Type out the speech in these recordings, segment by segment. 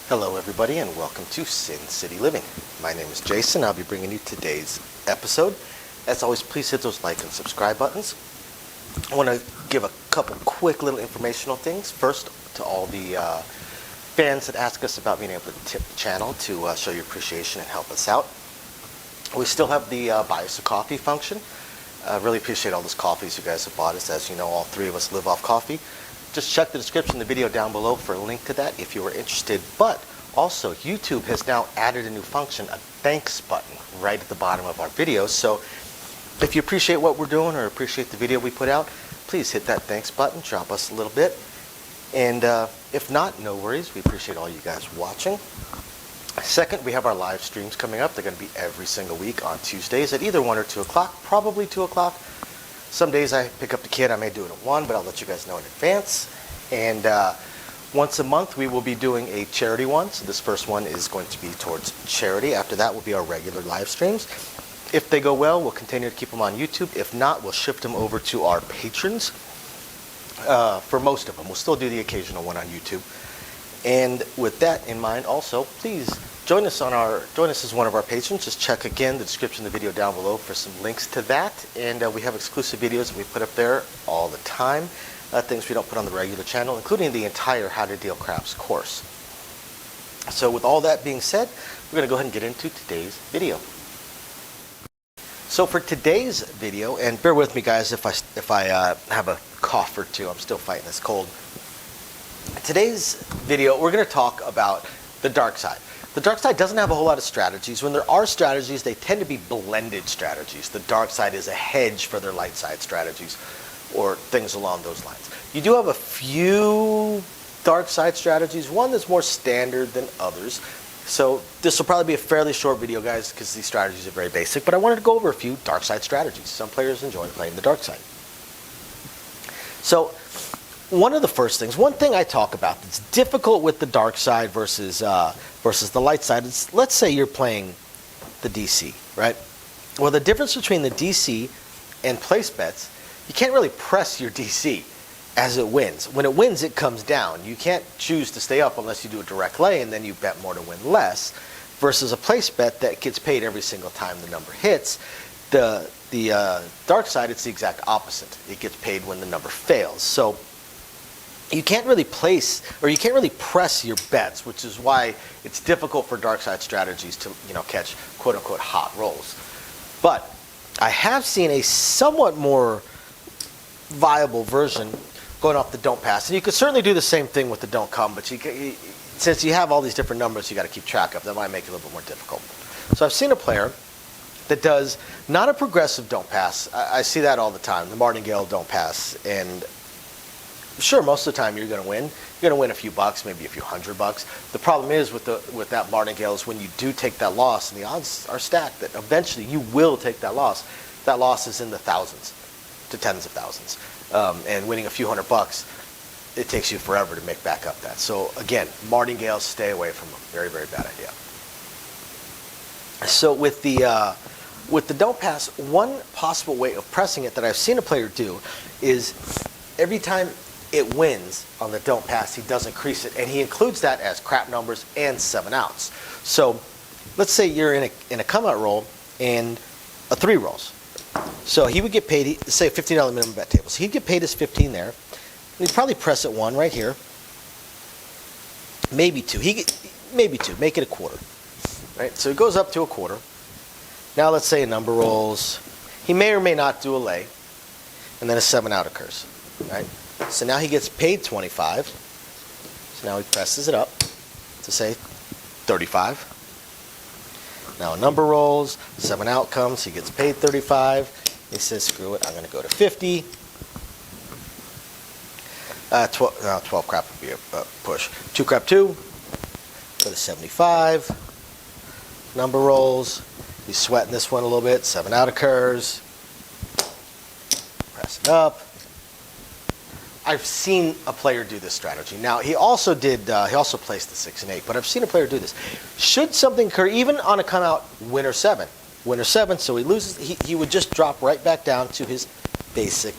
Hello everybody and welcome to Sin City Living. My name is Jason. I'll be bringing you today's episode. As always, please hit those like and subscribe buttons. I want to give a couple quick little informational things. First, to all the fans that ask us about being able to tip the channel to show your appreciation and help us out. We still have the buy us a coffee function. Really appreciate all those coffees you guys have bought us. As you know, all three of us live off coffee. Just check the description of the video down below for a link to that if you are interested. But also, YouTube has now added a new function, a thanks button, right at the bottom of our videos. So if you appreciate what we're doing or appreciate the video we put out, please hit that thanks button, drop us a little bit. And if not, no worries. We appreciate all you guys watching. Second, we have our live streams coming up. They're going to be every single week on Tuesdays at either 1 or 2 o'clock, probably 2 o'clock. Some days I pick up the kid, I may do it at 1, but I'll let you guys know in advance. And once a month we will be doing a charity one. So this first one is going to be towards charity. After that will be our regular live streams. If they go well, we'll continue to keep them on YouTube. If not, we'll shift them over to our patrons. For most of them, we'll still do the occasional one on YouTube. And with that in mind also, please join us as one of our patrons. Just check again the description of the video down below for some links to that. And we have exclusive videos that we put up there all the time. Things we don't put on the regular channel, including the entire How to Deal Craps course. So with all that being said, we're going to go ahead and get into today's video. So for today's video, and bear with me guys if I have a cough or two, I'm still fighting this cold. Today's video, we're going to talk about the dark side. The dark side doesn't have a whole lot of strategies. When there are strategies, they tend to be blended strategies. The dark side is a hedge for their light side strategies or things along those lines. You do have a few dark side strategies, one that's more standard than others. So this will probably be a fairly short video, guys, because these strategies are very basic, but I wanted to go over a few dark side strategies. Some players enjoy playing the dark side. So one of the first things, one thing I talk about that's difficult with the dark side versus the light side is, let's say you're playing the DC, right? Well, the difference between the DC and place bets, you can't really press your DC as it wins. When it wins, it comes down. You can't choose to stay up unless you do a direct lay and then you bet more to win less, versus a place bet that gets paid every single time the number hits. The dark side, it's the exact opposite. It gets paid when the number fails. So you can't really place, or you can't really press your bets, which is why it's difficult for dark side strategies to, catch quote unquote hot rolls. But I have seen a somewhat more viable version going off the don't pass. And you could certainly do the same thing with the don't come, but since you have all these different numbers you got to keep track of, that might make it a little bit more difficult. So I've seen a player that does not a progressive don't pass. I see that all the time, the martingale don't pass. And sure, most of the time you're going to win. You're going to win a few bucks, maybe a few $100. The problem is with that martingale is when you do take that loss, and the odds are stacked that eventually you will take that loss. That loss is in the thousands to tens of thousands. And winning a few $100, it takes you forever to make back up that. So again, martingales, stay away from them. Very, very bad idea. So with the don't pass, one possible way of pressing it that I've seen a player do is every time it wins on the don't pass, he does increase it, and he includes that as crap numbers and 7 outs. So let's say you're in a come out roll and a 3 rolls. So he would get paid, say a $15 minimum bet table. So he'd get paid his 15 there. And he'd probably press it 1 right here. Maybe 2. Maybe 2. Make it a quarter. Right? So it goes up to a quarter. Now let's say a number rolls. He may or may not do a lay. And then a 7 out occurs. Right? So now he gets paid 25. So now he presses it up to say 35. Now a number rolls, 7 out comes, he gets paid 35. He says, screw it, I'm going to go to 50. 12 crap would be a push. 2 crap 2, go to 75. Number rolls, he's sweating this one a little bit, 7 out occurs. Press it up. I've seen a player do this strategy. Now he also placed the 6 and 8, but I've seen a player do this. Should something occur, even on a come out winner 7, so he loses, he would just drop right back down to his basic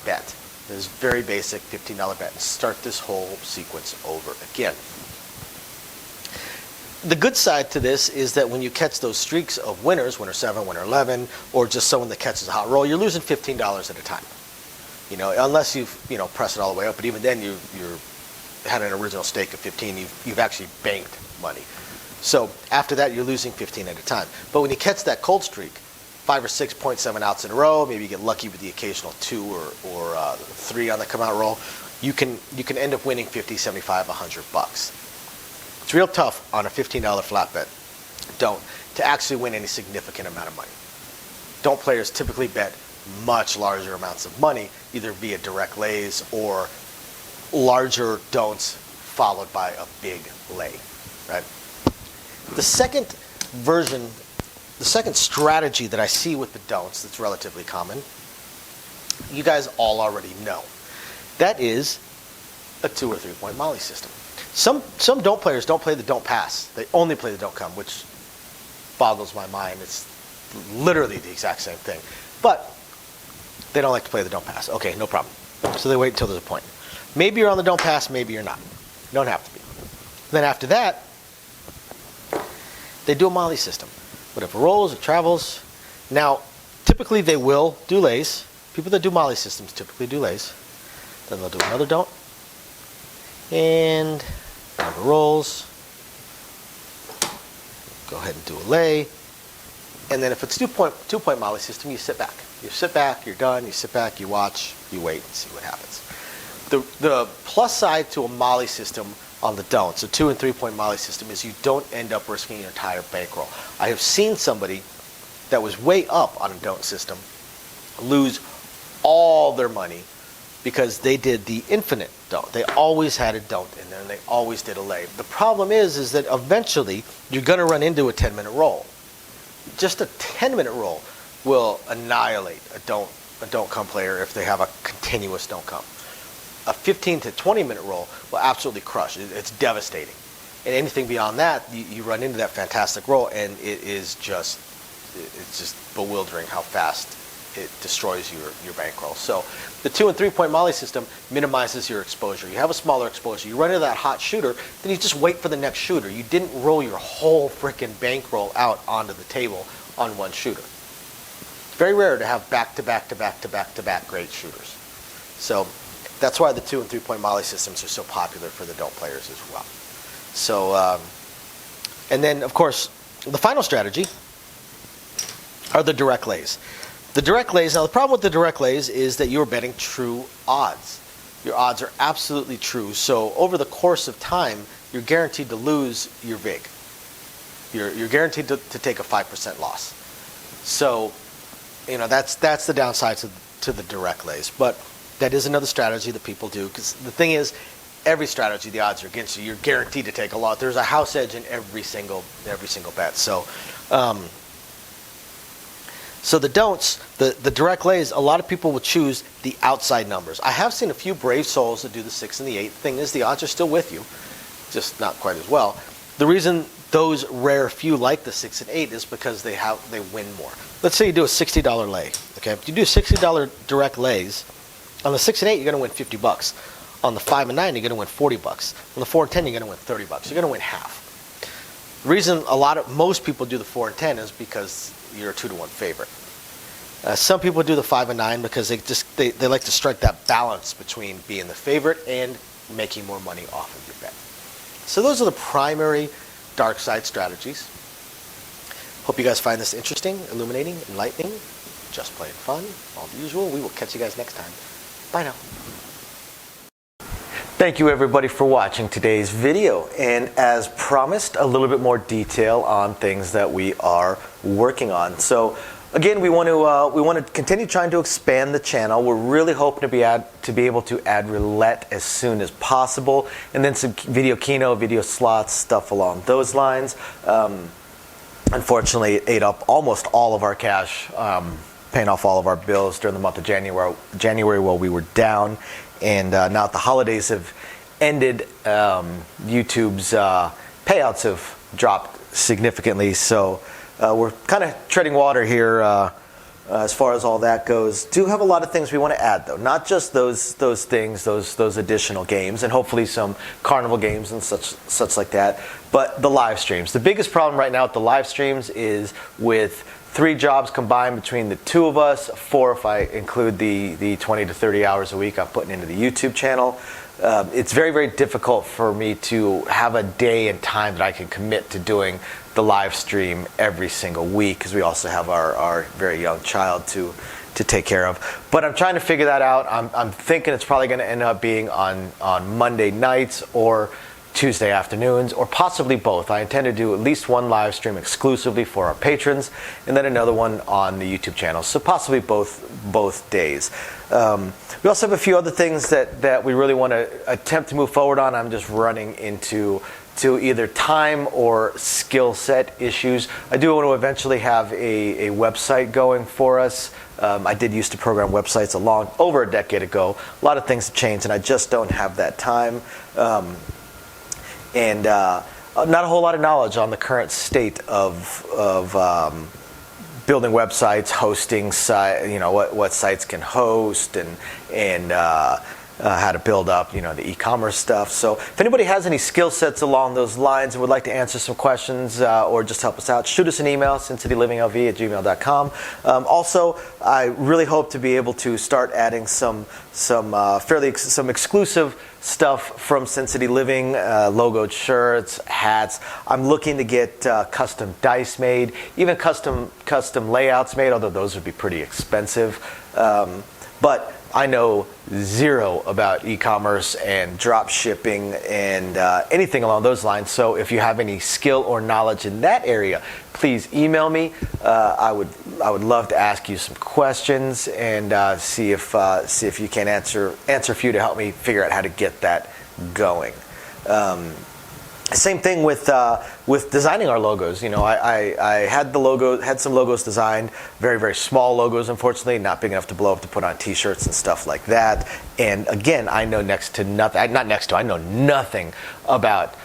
bet. His very basic $15 bet and start this whole sequence over again. the good side to this is that when you catch those streaks of winners, winner 7, winner 11, or just someone that catches a hot roll, you're losing $15 at a time. You know, unless you've, you know, pressed it all the way up, but even then you're had an original stake of 15, you've actually banked money. So after that, you're losing 15 at a time. But when you catch that cold streak, 5 or 6 0.7 outs in a row, maybe you get lucky with the occasional 2 or 3 on the come out roll, you can end up winning 50, 75, $100. It's real tough on a $15 flat bet, to actually win any significant amount of money. Don't players typically bet much larger amounts of money, either via direct lays or larger don'ts followed by a big lay, right? The second version, the second strategy that I see with the don'ts that's relatively common, you guys all already know. That is a 2 or 3 point molly system. Some don't players don't play the don't pass. They only play the don't come, which boggles my mind. It's literally the exact same thing. But they don't like to play the don't pass. Okay, no problem. So they wait until there's a point. Maybe you're on the don't pass, maybe you're not. You don't have to be. Then after that, they do a molly system. Whatever rolls or travels. Now, typically they will do lays. People that do molly systems typically do lays. Then they'll do another don't. And whatever rolls. Go ahead and do a lay. And then if it's 2 point molly system, you sit back. You sit back, you're done, you sit back, you watch, you wait and see what happens. The plus side to a molly system on the don'ts, a 2 and 3 point molly system, is you don't end up risking your entire bankroll. I have seen somebody that was way up on a don't system lose all their money because they did the infinite don't. They always had a don't in there and they always did a lay. The problem is that eventually you're going to run into a 10-minute roll. Just a 10-minute roll will annihilate a don't come player if they have a continuous don't come. A 15 to 20-minute roll will absolutely crush. It's devastating. And anything beyond that, you run into that fantastic roll, and it's just bewildering how fast it destroys your bankroll. So the 2 and 3 point molly system minimizes your exposure. You have a smaller exposure. You run into that hot shooter, then you just wait for the next shooter. You didn't roll your whole freaking bankroll out onto the table on one shooter. It's very rare to have back-to-back great shooters. So that's why the 2 and 3 point molly systems are so popular for the don't players as well. So, and then of course, the final strategy are the direct lays. The direct lays, now the problem with the direct lays is that you're betting true odds. Your odds are absolutely true. So over the course of time, you're guaranteed to lose your vig. You're guaranteed to take a 5% loss. So, you know, that's the downside to the direct lays. But that is another strategy that people do, because the thing is, every strategy, the odds are against you. You're guaranteed to take a lot. There's a house edge in every single bet. So, so the don'ts, the direct lays, a lot of people will choose the outside numbers. I have seen a few brave souls that do the 6 and the 8. The thing is, the odds are still with you, just not quite as well. The reason those rare few like the 6 and 8 is because they win more. Let's say you do a $60 lay. Okay, if you do $60 direct lays, on the 6 and 8 you're going to win $50. On the 5 and 9 you're going to win $40. On the 4 and 10 you're going to win $30. You're going to win half. The reason most people do the 4 and 10 is because you're a 2-to-1 favorite. Some people do the 5 and 9 because they like to strike that balance between being the favorite and making more money off of your bet. So those are the primary dark side strategies. Hope you guys find this interesting, illuminating, enlightening, just plain fun, all the usual. We will catch you guys next time. Bye now. Thank you everybody for watching today's video, and as promised, a little bit more detail on things that we are working on. So again, we want to continue trying to expand the channel. We're really hoping to be able to add roulette as soon as possible, and then some video keno, video slots, stuff along those lines. Unfortunately, it ate up almost all of our cash, paying off all of our bills during the month of January while we were down. And now that the holidays have ended, YouTube's payouts have dropped significantly. So we're kind of treading water here as far as all that goes. Do have a lot of things we want to add, though. Not just those things, those additional games, and hopefully some carnival games and such like that, but the live streams. The biggest problem right now with the live streams is with 3 jobs combined between the 2 of us, 4 if I include the 20 to 30 hours a week I'm putting into the YouTube channel. It's very, very difficult for me to have a day and time that I can commit to doing the live stream every single week, because we also have our very young child to take care of. But I'm trying to figure that out. I'm thinking it's probably going to end up being on Monday nights or Tuesday afternoons, or possibly both. I intend to do at least one live stream exclusively for our patrons, and then another one on the YouTube channel. So possibly both days. We also have a few other things that we really want to attempt to move forward on. I'm just running into either time or skill set issues. I do want to eventually have a website going for us. I did used to program websites over a decade ago. A lot of things have changed, and I just don't have that time. And not a whole lot of knowledge on the current state of building websites, hosting what sites can host, and how to build up the e-commerce stuff. So if anybody has any skill sets along those lines and would like to answer some questions or just help us out, shoot us an email, sincitylivingLV@gmail.com. Also, I really hope to be able to start adding some exclusive stuff from Sin City Living, logoed shirts, hats. I'm looking to get custom dice made, even custom layouts made, although those would be pretty expensive. But I know zero about e-commerce and drop shipping and anything along those lines. So if you have any skill or knowledge in that area, please email me. I would love to ask you some questions and see if you can answer a few to help me figure out how to get that going. Same thing with designing our logos. I had some logos designed, very, very small logos, unfortunately, not big enough to blow up to put on T-shirts and stuff like that. And again, I know I know nothing about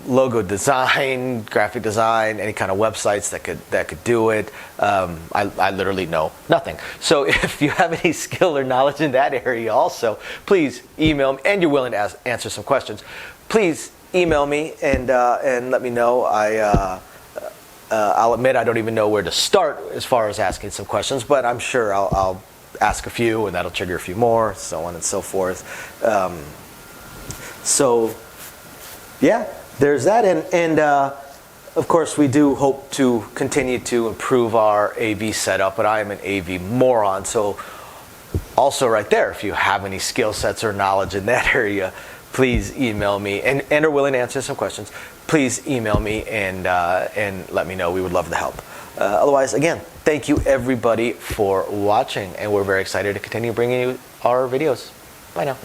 logo design, graphic design, any kind of websites that could do it. I literally know nothing. So if you have any skill or knowledge in that area also, please email me, and you're willing to answer some questions, please email me and let me know. I'll admit I don't even know where to start as far as asking some questions, but I'm sure I'll ask a few, and that'll trigger a few more, so on and so forth. So yeah, there's that, and of course we do hope to continue to improve our AV setup, but I am an AV moron, so also right there, if you have any skill sets or knowledge in that area, please email me, and are willing to answer some questions. Please email me and let me know. We would love to help. Otherwise, again, thank you everybody for watching, and we're very excited to continue bringing you our videos. Bye now.